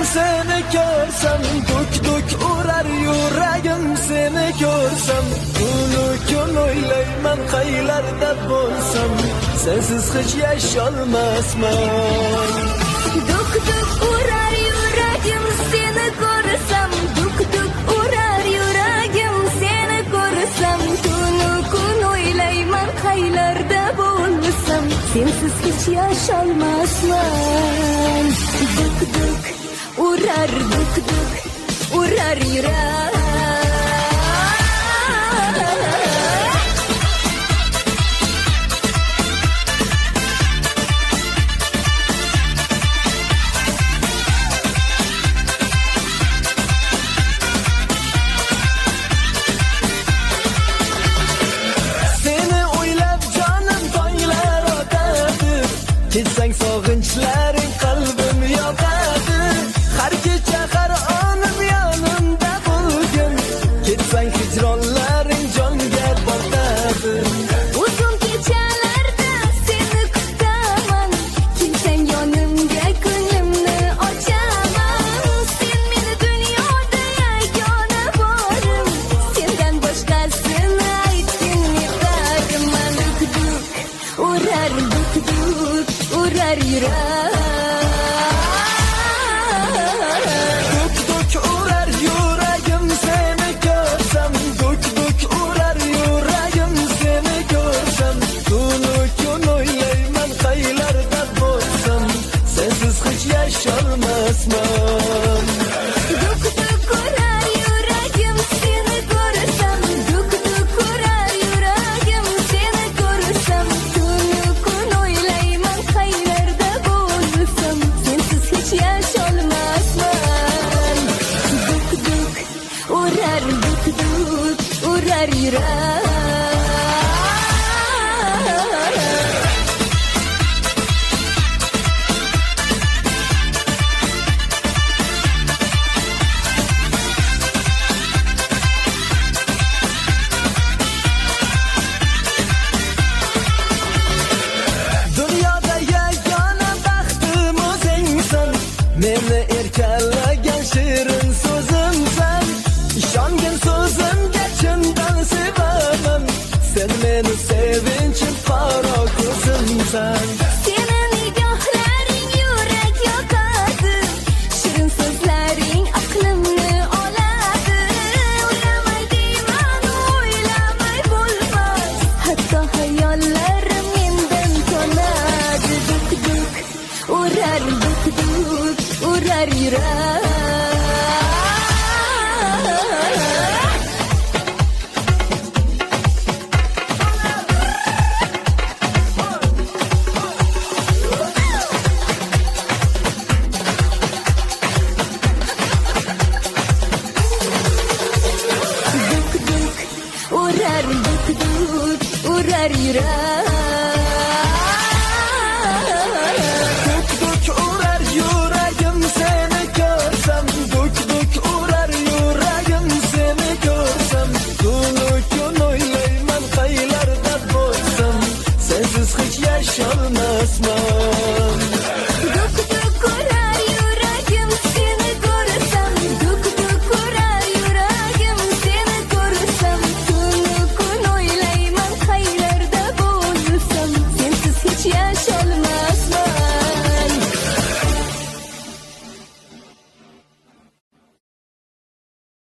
seni ko'rsam, duk urar yuragim seni ko'rsam, tunu kun o'ylayman qaylarda bo'lsam, sensiz hech yasholmasman. Duk urar yuragim seni ko'rsam, duk urar yuragim seni ko'rsam, tunu kun o'ylayman qaylarda bo'lsam, sensiz hech yasholmasman. Duk urar yurak. Ketsang sog'inchlaring qalbim yoqadi, har kecha har onim yonimda bo'lgin. Ketsang hijronlaring jonga botadi. Uzun kechalarda seni kutaman, kelsang yonimga ko'nglimni ochaman. Sen meni dunyoda yagona borim, sendan boshqasini aytgin yetadiman. Urar urar yurak. Duk urar yuragim seni ko'rsam, duk urar yuragim seni ko'rsam, tunu kun o'ylayman qaylarda bo'lsam, sensiz hech yasholmasman. Duk urar yuragim seni ko'rsam, duk urar yuragim seni ko'rsam, tunu kun o'ylayman qaylarda bo'lsam, sensiz hech yasholmasman. Duk urar yurak. Dunyoda yagona baxtim o'zingsan, meni erkalagan shirin so'zimsan. Ishongin so'zimga chindan sevaman, sen meni sevinchim qaro ko'zimsan. Seni nigohlaring yurak yoqadi, shirin so'zlaring aqlimni oladi. O'ylamay deyman, o'ylamay bo'lmas, hatto hayollarim mendan tonadi. Urar yurak. Urar yurak. Duk urar yuragim seni ko'rsam, duk urar yuragim seni ko'rsam, tunu kun o'ylayman qaylarda bo'lsam, sensiz hech yasholmasman. Duk urar yuragim seni ko'rsam, duk urar yuragim seni ko'rsam, tunu kun o'ylayman qaylarda bo'lsam, sensiz hech yasholmasman.